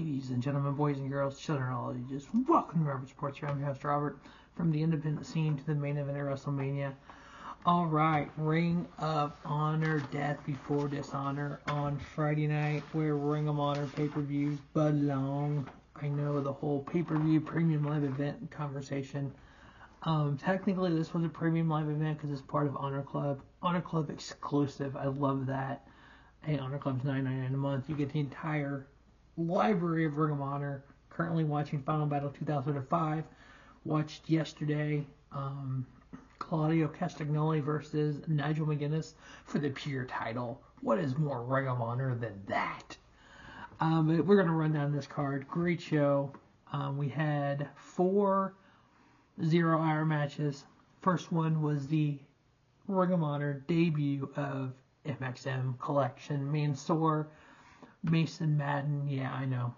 Ladies and gentlemen, boys and girls, children of all ages, welcome to Robert Sports here. I'm your host, Robert, from the independent scene to the main event at WrestleMania. Alright, Ring of Honor, Death Before Dishonor on Friday night, where Ring of Honor pay-per-views belong. I know the whole pay-per-view premium live event conversation. Technically, this was a premium live event because it's part of Honor Club. Honor Club exclusive. I love that. Hey, Honor Club's $9.99 a month. You get the entire library of Ring of Honor. Currently watching Final Battle 2005. Watched yesterday Claudio Castagnoli versus Nigel McGuinness for the pure title. What is more Ring of Honor than that? We're going to run down this card. Great show. We had 4 0-hour matches. First one was the Ring of Honor debut of MXM collection. Mansoor, Mason Madden, yeah, I know.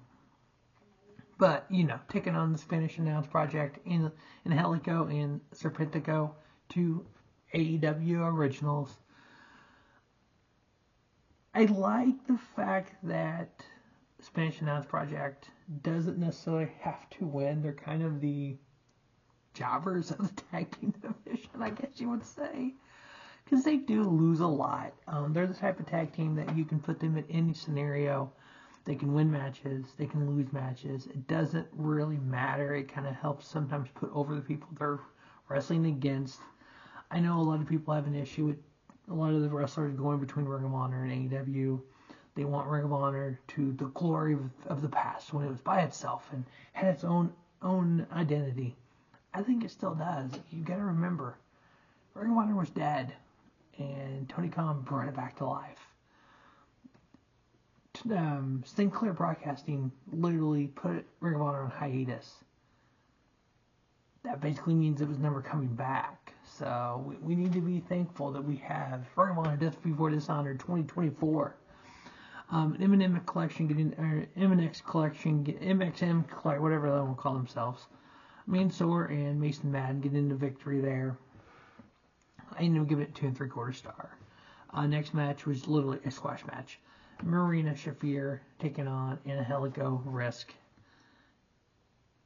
But, you know, taking on the Spanish Announce Project in Angelico and Serpentico, 2 AEW originals. I like the fact that Spanish Announce Project doesn't necessarily have to win. They're kind of the jobbers of the tag team division, I guess you would say. Because they do lose a lot. They're the type of tag team that you can put them in any scenario. They can win matches. They can lose matches. It doesn't really matter. It kind of helps sometimes put over the people they're wrestling against. I know a lot of people have an issue with a lot of the wrestlers going between Ring of Honor and AEW. They want Ring of Honor to the glory of the past when it was by itself and had its own identity. I think it still does. You got to remember, Ring of Honor was dead. And Tony Khan brought it back to life. Sinclair Broadcasting literally put Ring of Honor on hiatus. That basically means it was never coming back. So we need to be thankful that we have Ring of Honor Death Before Dishonor 2024. M&M collection getting, or MNX collection, MXM collection, whatever they want to call themselves. Mansoor and Mason Madden getting the victory there. I ended up giving it 2 3/4 star. Next match was literally a squash match. Marina Shafir taking on Angelico Risk.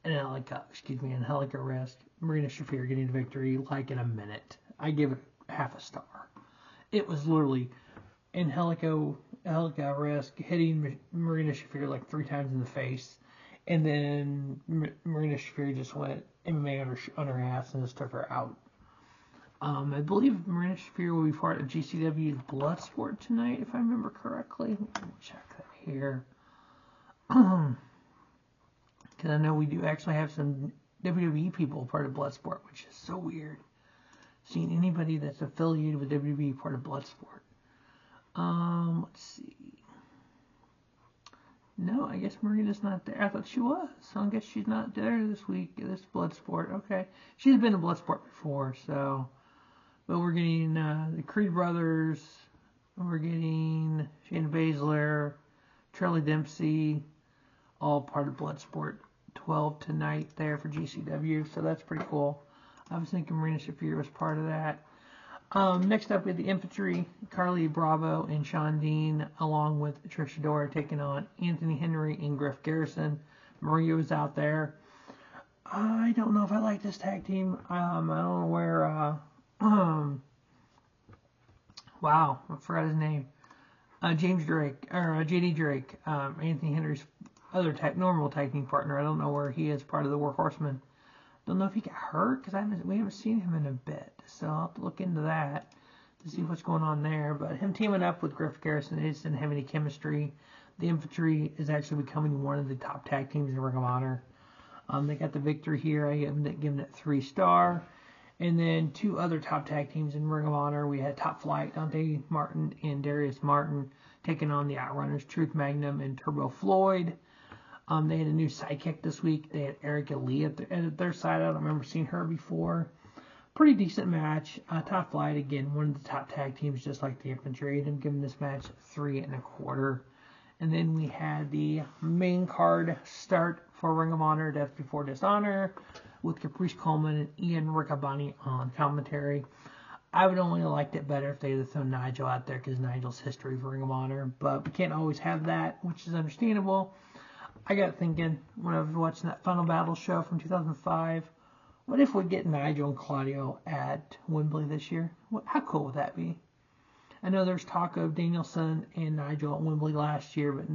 Angelica Risk. Marina Shafir getting the victory like in a minute. I give it half a star. It was literally Angelica Risk hitting Marina Shafir like 3 times in the face. And then Marina Shafir just went MMA on her ass and just took her out. I believe Marina Shafir will be part of GCW's Bloodsport tonight, if I remember correctly. Let me check that here. Because I know we do actually have some WWE people part of Bloodsport, which is so weird. Seeing anybody that's affiliated with WWE part of Bloodsport. Let's see. No, I guess Marina's not there. I thought she was. So I guess she's not there this week, this Bloodsport. Okay. She's been in Bloodsport before, so... But we're getting the Creed brothers, we're getting Shayna Baszler, Charlie Dempsey, all part of Bloodsport 12 tonight there for GCW, so that's pretty cool. I was thinking Marina Shafir was part of that. Next up we have the Infantry, Carlie, Bravo, and Shawn Dean, along with Trish Adora taking on Anthony Henry and Griff Garrison. Maria was out there. I don't know if I like this tag team. I don't know where... wow, I forgot his name. James Drake, or JD Drake, Anthony Henry's other normal tag team partner. I don't know where he is part of the Workhorsemen. Don't know if he got hurt because we haven't seen him in a bit. So I'll have to look into that to see what's going on there. But him teaming up with Griff Garrison, they just didn't have any chemistry. The Infantry is actually becoming one of the top tag teams in Ring of Honor. They got the victory here. I giving it 3 star. And then 2 other top tag teams in Ring of Honor. We had Top Flight, Dante Martin and Darius Martin taking on the Outrunners, Truth Magnum and Turbo Floyd. They had a new sidekick this week. They had Erica Leigh at their side. I don't remember seeing her before. Pretty decent match. Top Flight, again, one of the top tag teams, just like the Infantry. And I'm giving this match 3 1/4. And then we had the main card start for Ring of Honor, Death Before Dishonor, with Caprice Coleman and Ian Riccaboni on commentary. I would only have liked it better if they had thrown Nigel out there because Nigel's history for Ring of Honor, but we can't always have that, which is understandable. I got thinking when I was watching that Final Battle show from 2005, what if we get Nigel and Claudio at Wembley this year? How cool would that be? I know there's talk of Danielson and Nigel at Wembley last year, but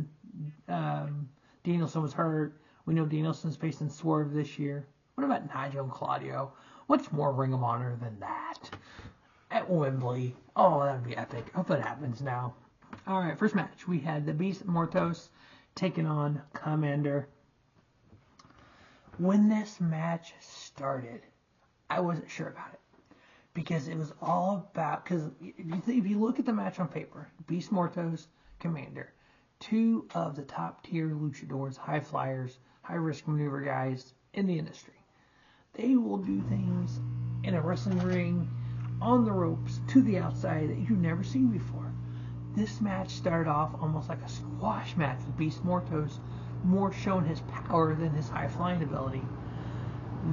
Danielson was hurt. We know Danielson's facing Swerve this year. What about Nigel and Claudio? What's more Ring of Honor than that? At Wembley. Oh, that would be epic. I hope it happens now. All right, first match. We had the Beast Mortos taking on Komander. When this match started, I wasn't sure about it. Because it was all about, because if you look at the match on paper, Beast Mortos, Komander, two of the top tier luchadors, high flyers, high risk maneuver guys in the industry. They will do things in a wrestling ring, on the ropes, to the outside that you've never seen before. This match started off almost like a squash match with Beast Mortos, more showing his power than his high flying ability.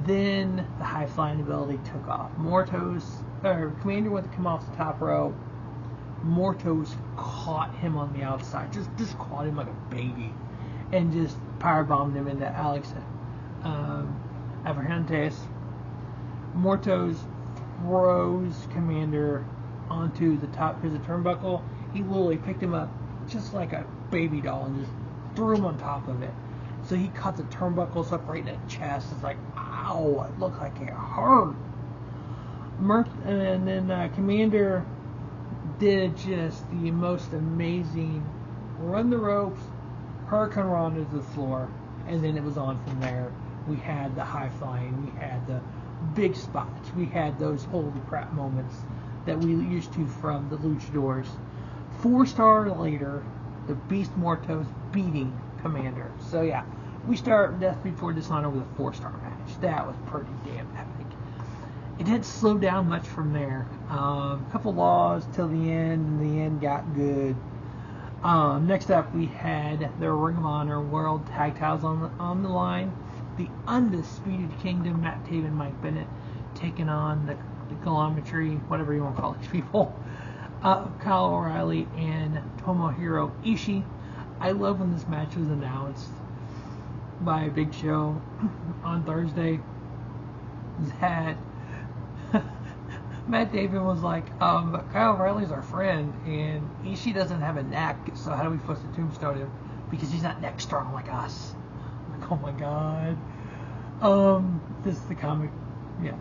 Then the high flying ability took off. Komander went to come off the top rope. Mortos caught him on the outside, just caught him like a baby, and just powerbombed him into Abrahantes. Mortos throws Komander onto the top of the turnbuckle. He literally picked him up just like a baby doll and just threw him on top of it. So he cut the turnbuckles up right in the chest. It's like, ow, it looked like it hurt. And then Komander did just the most amazing run the ropes, Hurricane Rana to the floor, and then it was on from there. We had the high flying, we had the big spots, we had those holy crap moments that we used to from the luchadors. 4-star later, the Beast Mortos beating Komander. So yeah, we start Death Before Dishonor with a 4-star match. That was pretty damn epic. It didn't slow down much from there. A couple laws till the end, and the end got good. Next up, we had the Ring of Honor World Tag Titles on the line. The Undisputed Kingdom, Matt Taven, Mike Bennett, taking on the Conglomeration, whatever you want to call these people. Kyle O'Reilly and Tomohiro Ishii. I love when this match was announced by Big Show on Thursday. That Matt Taven was like, Kyle O'Reilly's our friend, and Ishii doesn't have a neck, so how do we supposed to tombstone him? Because he's not neck strong like us. I'm like, oh my god. This is the comic. Yeah.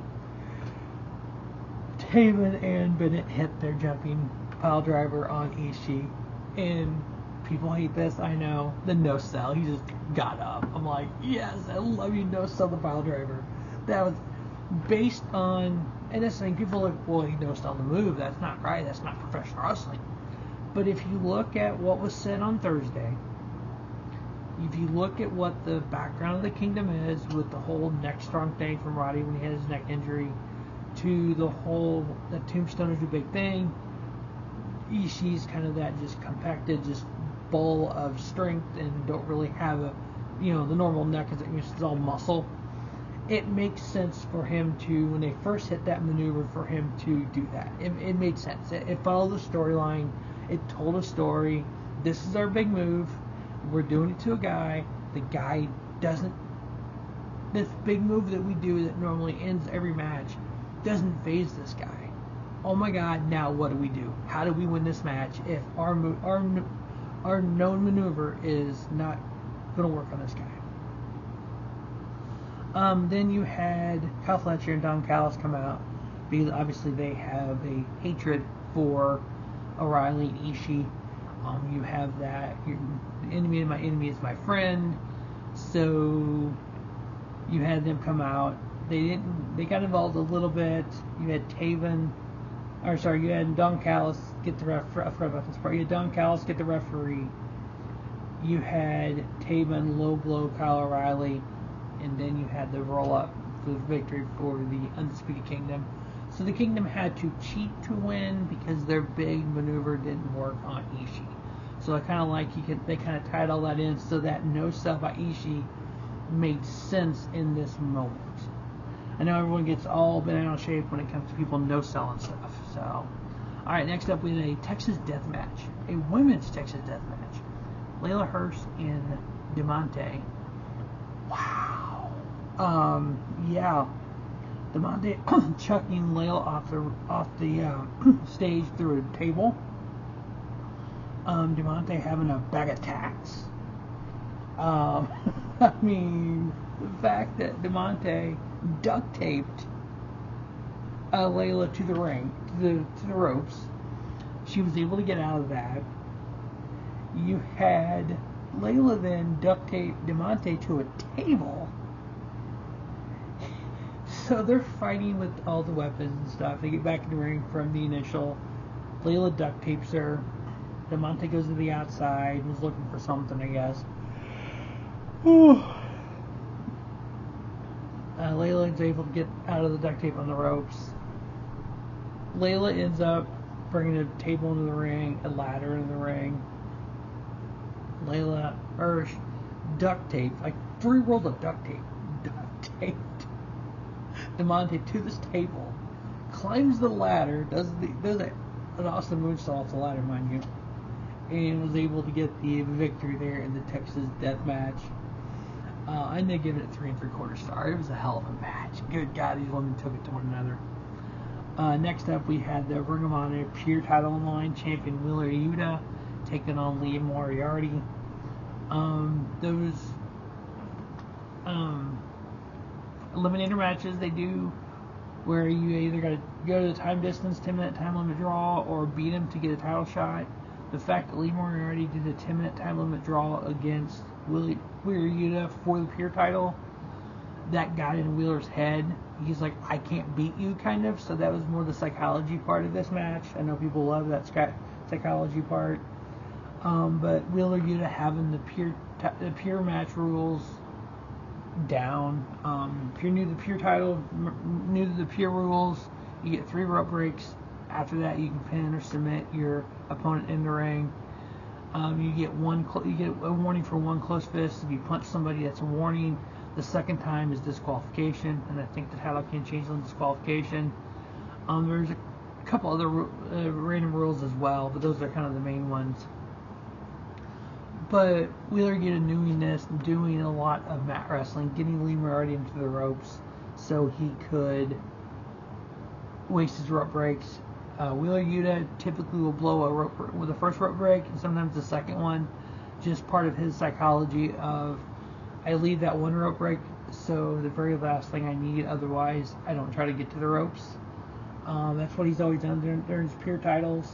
Taven and Bennett hit their jumping pile driver on Ishii, and people hate this, I know. The no sell, he just got up. I'm like, yes, I love you, no sell the pile driver. That was based on, and that's saying people are like, well, he no sell the move. That's not right. That's not professional wrestling. But if you look at what was said on Thursday, if you look at what the background of the Kingdom is with the whole neck strong thing from Roddy when he had his neck injury, to the whole, the tombstone is a big thing. Ishii's kind of that just compacted, just ball of strength and don't really have a, the normal neck is all muscle. It makes sense for him to, when they first hit that maneuver, for him to do that. It made sense. It followed the storyline. It told a story. This is our big move. We're doing it to a guy. The guy doesn't, this big move that we do that normally ends every match doesn't phase this guy. Oh my god, now what do we do? How do we win this match if our known maneuver is not going to work on this guy? Then you had Kyle Fletcher and Don Callis come out, because obviously they have a hatred for O'Reilly and Ishii. You have that, the enemy of my enemy is my friend. So you had them come out. They got involved a little bit. You had you had Don Callis get the referee. I forgot about this part. You had Don Callis get the referee. You had Taven low blow Kyle O'Reilly, and then you had the roll up for the victory for the Undisputed Kingdom. So the Kingdom had to cheat to win because their big maneuver didn't work on Ishii. So I kind of like they kind of tied all that in so that no sell by Ishii made sense in this moment. I know everyone gets all bent out of shape when it comes to people no selling stuff. So, all right, next up we had a Texas Death Match, a women's Texas Death Match. Layla Hurst and Diamante. Wow. Yeah. Diamante chucking Layla off the stage through a table. Diamante having a bag of tacks. I mean, the fact that Diamante duct taped Layla to the ring, to the ropes. She was able to get out of that. You had Layla then duct tape Diamante to a table. So they're fighting with all the weapons and stuff. They get back in the ring from the initial. Layla duct tapes her. Diamante goes to the outside and is looking for something, I guess. Layla is able to get out of the duct tape on the ropes. Layla ends up bringing a table into the ring, a ladder in the ring. Layla Hirsch duct tape, like 3 rolls of duct taped Diamante to this table, climbs the ladder, does an awesome moonsault off the ladder, mind you, and was able to get the victory there in the Texas Death Match. I ended up giving it 3 3/4 stars. It was a hell of a match. Good God, these women took it to one another. Next up, we had the Ring of Honor Pure Title on the line. Champion Wheeler Yuta taking on Leigh Moriarty. Those eliminator matches they do where you either got to go to the time distance, 10-minute time limit draw, or beat him to get a title shot. The fact that Leigh Moriarty did a 10-minute time limit draw against Wheeler Yuta for the Pure title, that got in Wheeler's head. He's like, I can't beat you, kind of. So that was more the psychology part of this match. I know people love that psychology part. But Wheeler Yuta having the pure match rules down. If you're new to the Pure title, new to the Pure rules, you get 3 rope breaks. After that, you can pin or submit your opponent in the ring. You get a warning for 1 close fist. If you punch somebody, that's a warning. The second time is disqualification, and I think the title can change on disqualification. There's a couple other random rules as well, but those are kind of the main ones. But Wheeler Yuta doing a lot of mat wrestling, getting Leigh Moriarty into the ropes so he could waste his rope breaks. Wheeler Yuta typically will blow a rope with the first rope break and sometimes the second one. Just part of his psychology of, I leave that 1 rope break so the very last thing I need, otherwise I don't try to get to the ropes. That's what he's always done during his Pure titles.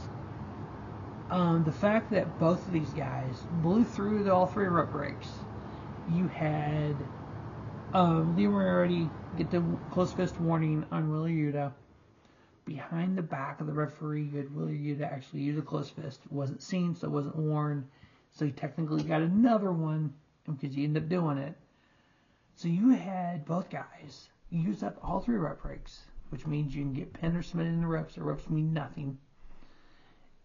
The fact that both of these guys blew through all 3 rope breaks. You had Leigh Moriarty get the close fist warning on Wheeler Yuta. Behind the back of the referee, you had Wheeler Yuta actually use a close fist. It wasn't seen, so it wasn't warned. So he technically got another one because he ended up doing it. So you had both guys use up all 3 rope breaks, which means you can get pinned or submitted in the ropes. The ropes mean nothing.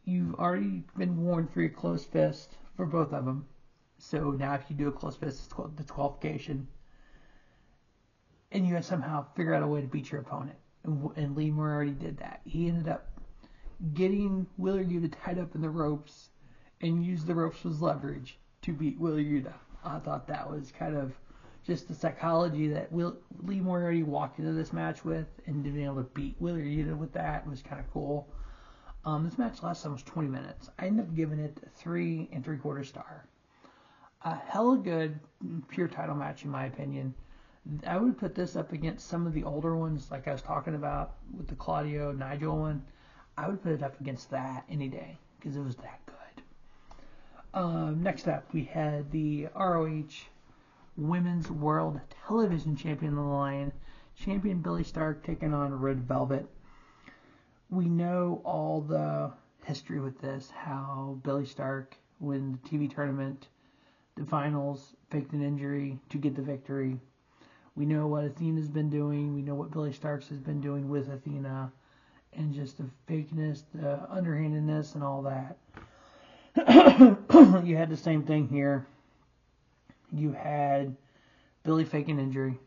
You've already been warned for your close fist for both of them. So now if you do a close fist, it's called disqualification. And you have somehow figure out a way to beat your opponent. And Leigh Moriarty did that. He ended up getting Wheeler Yuta tied up in the ropes and used the ropes as leverage to beat Wheeler Yuta. I thought that was kind of just the psychology that Leigh Moriarty walked into this match with, and being able to beat Wheeler Yuta with that was kind of cool. This match lasted almost 20 minutes. I ended up giving it 3 3/4 star. A hella good Pure title match in my opinion. I would put this up against some of the older ones, like I was talking about with the Claudio Nigel one. I would put it up against that any day because it was that good. Next up, we had the ROH Women's World Television Champion on the line. Champion Billie Starkz taking on Red Velvet. We know all the history with this, how Billie Starkz won the TV tournament, the finals, faked an injury to get the victory. We know what Athena's been doing. We know what Billie Starkz has been doing with Athena. And just the fakeness, the underhandedness, and all that. You had the same thing here. You had Billie faking injury.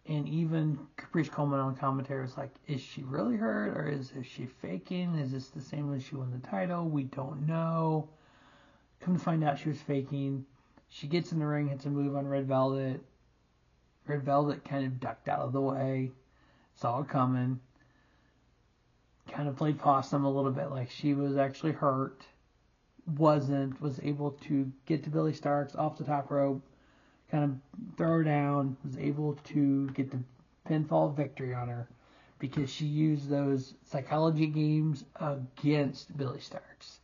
And even Caprice Coleman on commentary was like, is she really hurt? Or is she faking? Is this the same when she won the title? We don't know. Come to find out she was faking. She gets in the ring, hits a move on Red Velvet. Red Velvet kind of ducked out of the way. Saw it coming. Kind of played possum a little bit, like she was actually hurt. Was able to get to Billy Starks off the top rope, kind of throw her down, was able to get the pinfall victory on her because she used those psychology games against Billy Starks.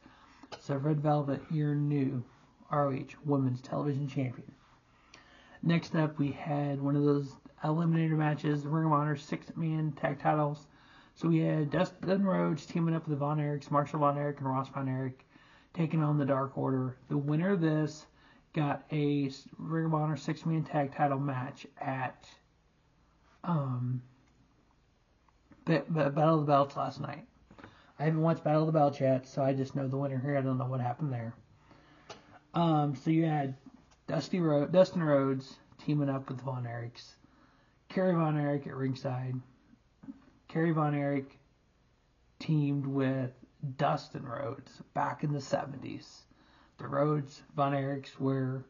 So Red Velvet, your new ROH Women's Television Champion. Next up, we had one of those eliminator matches, the Ring of Honor 6-man tag titles. So we had Dustin Rhodes teaming up with the Von Erichs, Marshall Von Erich and Ross Von Erich, taking on the Dark Order. The winner of this got a Ring of Honor 6-man tag title match at Battle of the Belts last night. I haven't watched Battle of the Belts yet, so I just know the winner here. I don't know what happened there. So you had Dustin Rhodes teaming up with the Von Erichs. Kerry Von Erich at ringside. Kerry Von Erich teamed with Dustin Rhodes back in the 70s. The Rhodes Von Erichs were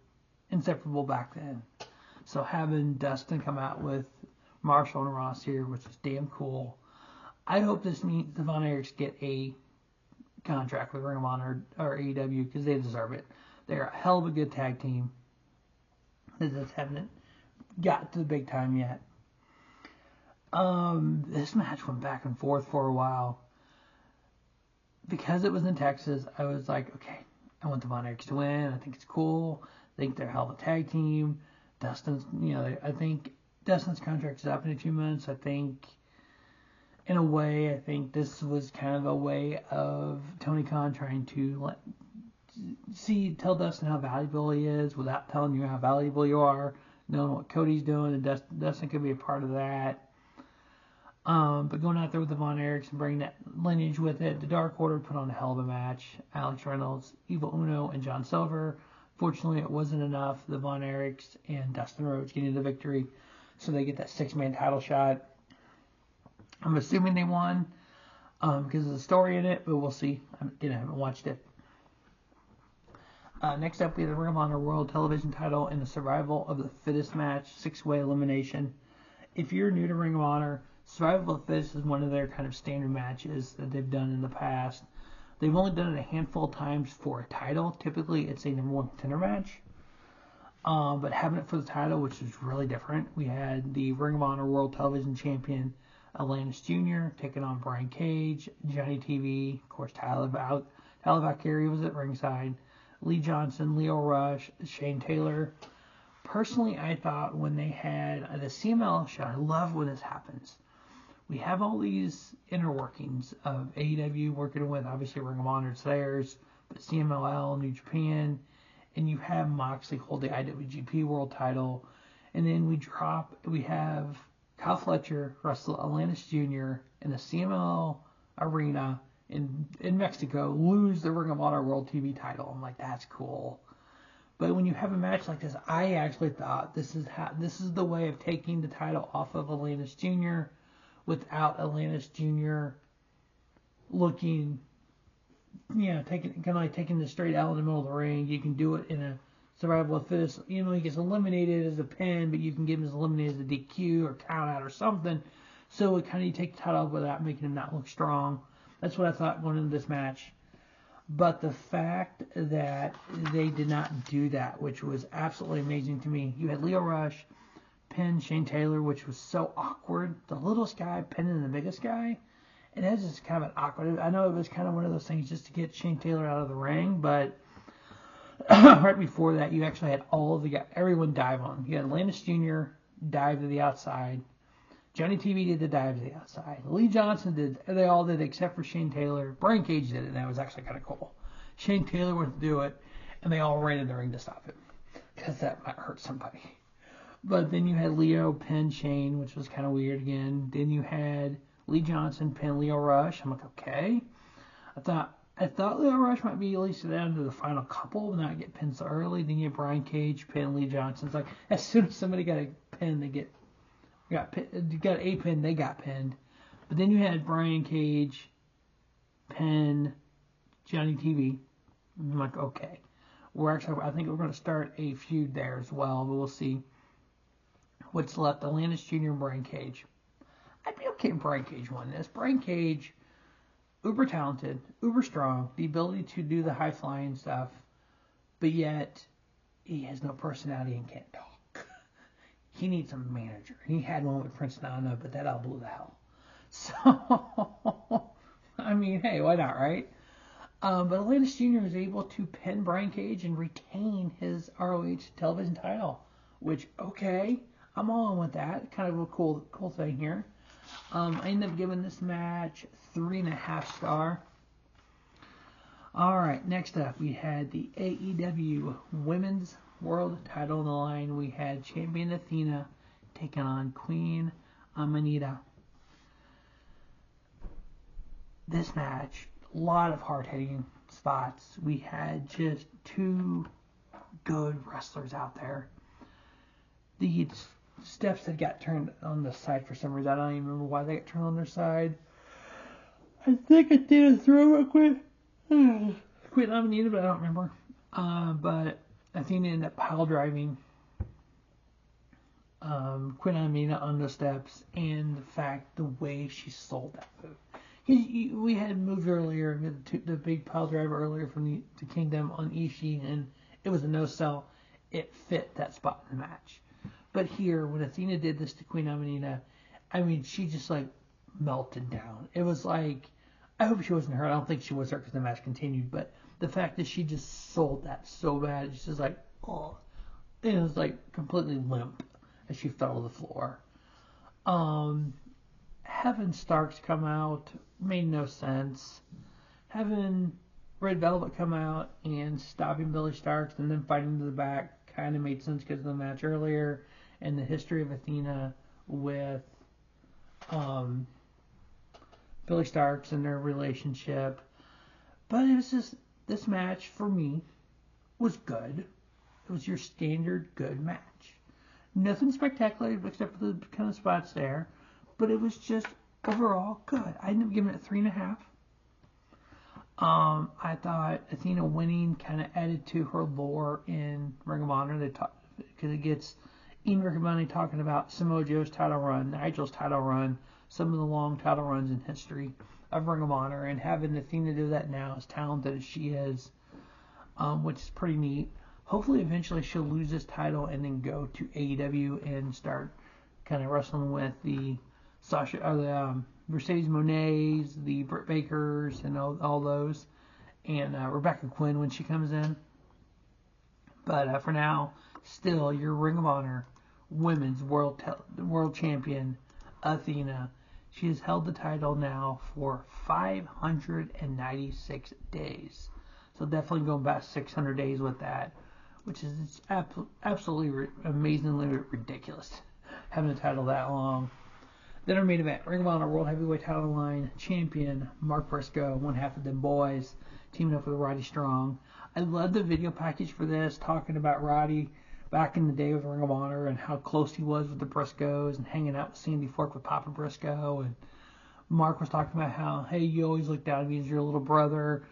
inseparable back then. So having Dustin come out with Marshall and Ross here, which is damn cool. I hope this means the Von Erichs get a contract with Ring of Honor or AEW because they deserve it. They're a hell of a good tag team. They just haven't got to the big time yet. This match went back and forth for a while. Because it was in Texas, I was like, okay, I want the Von Erichs to win. I think it's cool. I think they're a hell of a tag team. I think Dustin's contract is up in a few months. I think this was kind of a way of Tony Khan trying to tell Dustin how valuable he is without telling you how valuable you are, knowing what Cody's doing, and Dustin could be a part of that. But going out there with the Von Erichs and bringing that lineage with it, the Dark Order put on a hell of a match. Alex Reynolds, Evil Uno, and John Silver. Fortunately, it wasn't enough. The Von Erichs and Dustin Rhodes getting the victory, so they get that 6-man title shot. I'm assuming they won because of the story in it, but we'll see. I haven't watched it. Next up, we have the Ring of Honor World Television title in the Survival of the Fittest match, 6-way elimination. If you're new to Ring of Honor, Survival of the Fittest is one of their kind of standard matches that they've done in the past. They've only done it a handful of times for a title. Typically, it's a number 1 contender match. But having it for the title, which is really different, we had the Ring of Honor World Television Champion Atlantis Jr. taking on Brian Cage, Johnny TV, of course, Tyler Valkyrie was at ringside, Lee Johnson, Leo Rush, Shane Taylor. Personally, I thought when they had the CML show, I love when this happens. We have all these inner workings of AEW working with, obviously, Ring of Honor, it's theirs, but CMLL, New Japan, and you have Moxley hold the IWGP World title, and then we have Kyle Fletcher wrestle Atlantis Jr. in the CMLL arena in Mexico, lose the Ring of Honor World TV title. I'm like, that's cool. But when you have a match like this, I actually thought this is the way of taking the title off of Atlantis Jr. without Atlantis Jr. looking, taking the straight out in the middle of the ring. You can do it in a Survival of the Fittest. He gets eliminated as a pin, but you can give him as eliminated as a DQ or count out or something. So it kind of you take the title off without making him not look strong. That's what I thought going into this match. But the fact that they did not do that, which was absolutely amazing to me. You had Leo Rush pin Shane Taylor, which was so awkward. The littlest guy pinning the biggest guy. And that's just kind of an awkward. I know it was kind of one of those things just to get Shane Taylor out of the ring, but right before that, you actually had everyone dive on. You had Atlantis Jr. dive to the outside. Johnny TV did the dive to the outside. Lee Johnson they all did except for Shane Taylor. Brian Cage did it, and that was actually kind of cool. Shane Taylor went to do it, and they all ran in the ring to stop him because that might hurt somebody. But then you had Leo pin Shane, which was kind of weird again. Then you had Lee Johnson pin Leo Rush. I'm like, okay. I thought Leo Rush might be at least down to the final couple, but not get pinned so early. Then you have Brian Cage pin Lee Johnson. It's like as soon as somebody got a pin, they got a pin, they got pinned. But then you had Brian Cage pin Johnny TV. I'm like, okay. I think we're going to start a feud there as well, but we'll see what's left. Atlantis Jr. and Brian Cage. I'd be okay if Brian Cage won this. Brian Cage, uber talented, uber strong, the ability to do the high flying stuff, but yet he has no personality and can't talk. He needs a manager. He had one with Prince Nana, but that all blew the hell. So, I mean, hey, why not, right? But Atlantis Jr. was able to pin Brian Cage and retain his ROH television title, which, okay, I'm all in with that. Kind of a cool thing here. I ended up giving this match 3.5 stars. Alright, next up we had the AEW Women's World title on the line. We had Champion Athena taking on Queen Amanita. This match, a lot of hard-hitting spots. We had just two good wrestlers out there. The steps that got turned on the side for some reason. I don't even remember why they got turned on their side. I think I did a throw quick. Quit Amanita, but I don't remember. But Athena ended up pile driving Queen Amanita on the steps, and the way she sold that move. We had moved earlier, the big pile driver earlier from the Kingdom on Ishii, and it was a no-sell. It fit that spot in the match. But here, when Athena did this to Queen Amanita, I mean, she just like melted down. It was like, I hope she wasn't hurt. I don't think she was hurt because the match continued. But the fact that she just sold that so bad, it's just like, oh, it was like completely limp as she fell to the floor. Having Starks come out made no sense. Having Red Velvet come out and stopping Billy Starks and then fighting to the back kind of made sense because of the match earlier and the history of Athena with Billy Starks and their relationship. But it was just, this match for me was good. It was your standard good match. Nothing spectacular except for the kind of spots there. But it was just overall good. I ended up giving it 3.5. I thought Athena winning kind of added to her lore in Ring of Honor. Because it gets Ian Riccaboni talking about Samoa Joe's title run, Nigel's title run, some of the long title runs in history of Ring of Honor, and having Athena do that now, as talented as she is, which is pretty neat. Hopefully, eventually, she'll lose this title and then go to AEW and start kind of wrestling with the Mercedes Monets, the Britt Bakers, and all those, and Rebecca Quinn when she comes in. But for now, still your Ring of Honor Women's World Champion Athena. She has held the title now for 596 days. So definitely going back 600 days with that, which is absolutely amazingly ridiculous, having a title that long. Then our main event, Ring of Honor World Heavyweight Title Line Champion Mark Briscoe, one half of them boys, teaming up with Roddy Strong. I love the video package for this, talking about Roddy back in the day with Ring of Honor and how close he was with the Briscoes and hanging out with Sandy Fork with Papa Briscoe. And Mark was talking about how, hey, you always looked down at me as your little brother,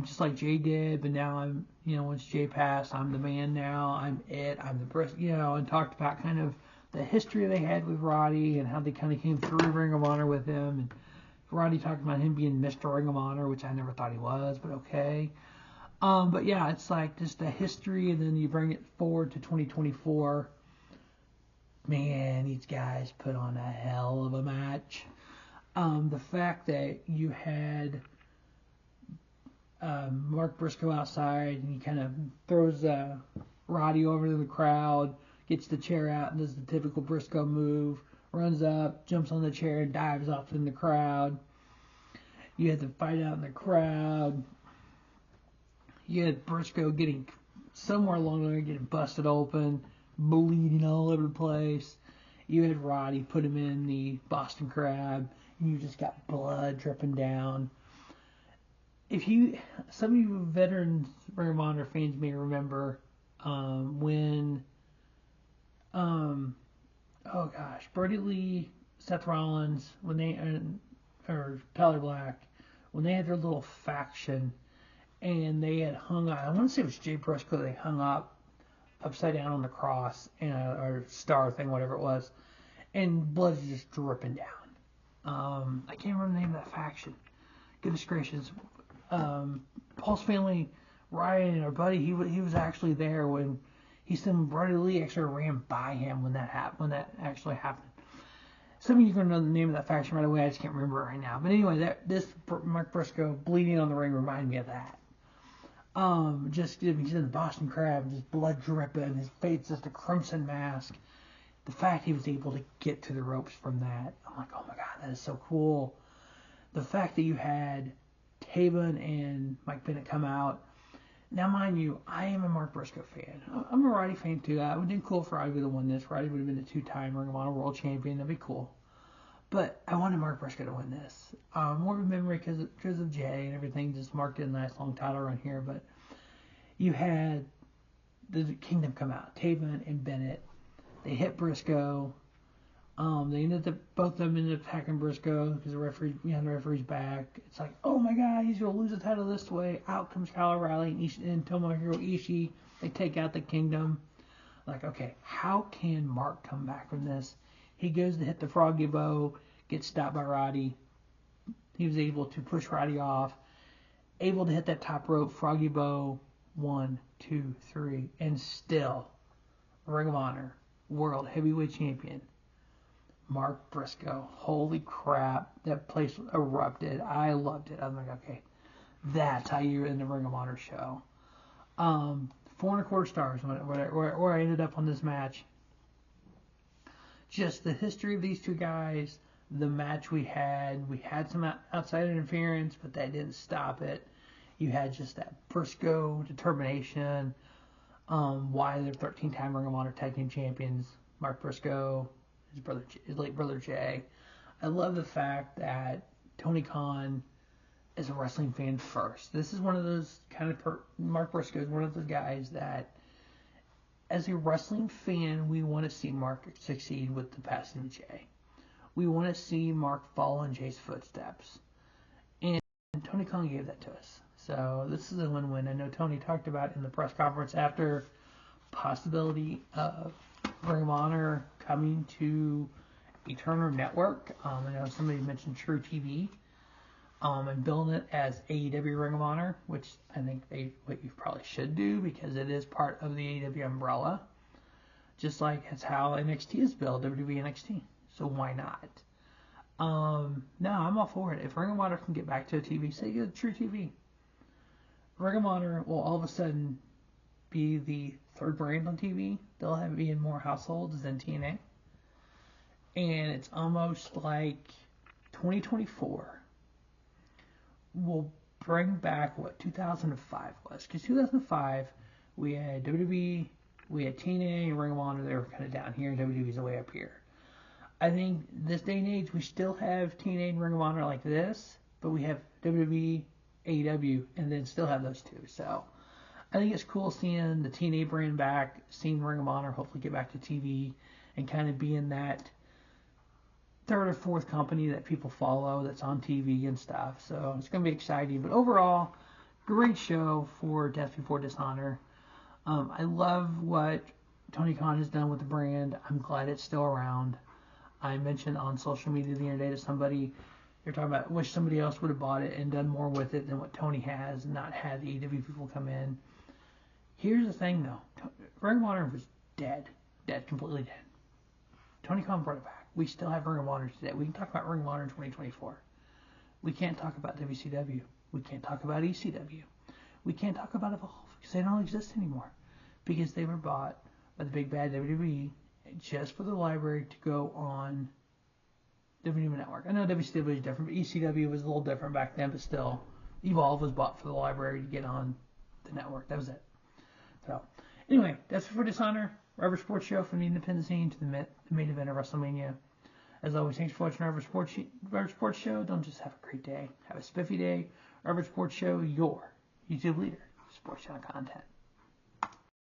just like Jay did, but now I'm, once Jay passed, I'm the man now, I'm the Briscoe, and talked about kind of the history they had with Roddy and how they kind of came through Ring of Honor with him. And Roddy talked about him being Mr. Ring of Honor, which I never thought he was, but okay. But yeah, it's like just the history, and then you bring it forward to 2024. Man, these guys put on a hell of a match. The fact that you had Mark Briscoe outside, and he kind of throws Roddy over to the crowd, gets the chair out and does the typical Briscoe move, runs up, jumps on the chair, and dives off in the crowd. You had the fight out in the crowd. You had Briscoe getting somewhere along there, getting busted open, bleeding all over the place. You had Roddy put him in the Boston Crab, and you just got blood dripping down. Some of you veterans Ring of Honor fans may remember when Brody Lee, Seth Rollins, or Tyler Black, when they had their little faction and they had hung up, I want to say it was Jay Briscoe, they hung up upside down on the cross, and or star thing, whatever it was, and blood's just dripping down. I can't remember the name of that faction. Goodness gracious. Paul's family, Ryan, our buddy, he was actually there when he said Brother Leigh actually ran by him when that actually happened. Some of you are going to know the name of that faction right away. I just can't remember it right now. But anyway, this Mark Briscoe bleeding on the ring reminded me of that. Just he's in the Boston Crab, just blood dripping, his face just a crimson mask. The fact he was able to get to the ropes from that, I'm like, oh my god, that is so cool. The fact that you had Taven and Mike Bennett come out. Now, mind you, I am a Mark Briscoe fan. I'm a Roddy fan too. It would have been cool for Roddy to have won this. Roddy would have been a 2-time Ring of Honor World Champion. That'd be cool. But I wanted Mark Briscoe to win this. More of a memory because of Jay and everything. Just Mark did a nice long title run here. But you had the Kingdom come out. Taven and Bennett. They hit Briscoe. They ended up, both of them ended up attacking Briscoe because the referee's back. It's like, oh my god, he's going to lose the title this way. Out comes Kyle O'Reilly and Tomohiro Ishii. They take out the Kingdom. Like, okay, how can Mark come back from this? He goes to hit the Froggy Bow, gets stopped by Roddy. He was able to push Roddy off. Able to hit that top rope, Froggy Bow, 1, 2, 3, and still Ring of Honor World Heavyweight Champion. Mark Briscoe. Holy crap. That place erupted. I loved it. I'm like, okay, that's how you're in the Ring of Honor show. 4.25 stars where I ended up on this match. Just the history of these two guys, the match we had some outside interference, but that didn't stop it. You had just that Briscoe determination, why they're 13-time Ring of Honor Tag Team Champions. Mark Briscoe, his late brother Jay. I love the fact that Tony Khan is a wrestling fan first. This is one of those Mark Briscoe is one of those guys that, as a wrestling fan, we want to see Mark succeed with the passing of Jay. We want to see Mark follow in Jay's footsteps. And Tony Khan gave that to us. So this is a win-win. I know Tony talked about in the press conference after possibility of Ring of Honor coming to a Turner Network. I know somebody mentioned True TV, and building it as AEW Ring of Honor, which I think what you probably should do because it is part of the AEW umbrella. Just like that's how NXT is built, WWE NXT. So why not? No, I'm all for it. If Ring of Honor can get back to a TV, say True TV. Ring of Honor will all of a sudden be the third brand on TV. They'll have be in more households than TNA. And it's almost like 2024 will bring back what 2005 was. Because 2005, we had WWE, we had TNA, and Ring of Honor. They were kind of down here, and WWE's way up here. I think this day and age, we still have TNA and Ring of Honor like this, but we have WWE, AEW, and then still have those two. So I think it's cool seeing the TNA brand back, seeing Ring of Honor hopefully get back to TV, and kind of being that third or fourth company that people follow that's on TV and stuff. So it's going to be exciting. But overall, great show for Death Before Dishonor. I love what Tony Khan has done with the brand. I'm glad it's still around. I mentioned on social media the other day to somebody, they're talking about, wish somebody else would have bought it and done more with it than what Tony has, and not had the AEW people come in. Here's the thing, though. Ring of Honor was dead. Dead, completely dead. Tony Khan brought it back. We still have Ring of Honor today. We can talk about Ring of Honor in 2024. We can't talk about WCW. We can't talk about ECW. We can't talk about Evolve because they don't exist anymore. Because they were bought by the big bad WWE just for the library to go on WWE Network. I know WCW is different, but ECW was a little different back then, but still, Evolve was bought for the library to get on the network. That was it. So, anyway, that's for Dishonor, Rubber Sports Show from the independent scene to the main event of WrestleMania. As always, thanks for watching Rubber Sports Show. Don't just have a great day. Have a spiffy day. Rubber Sports Show, your YouTube leader, sports channel content.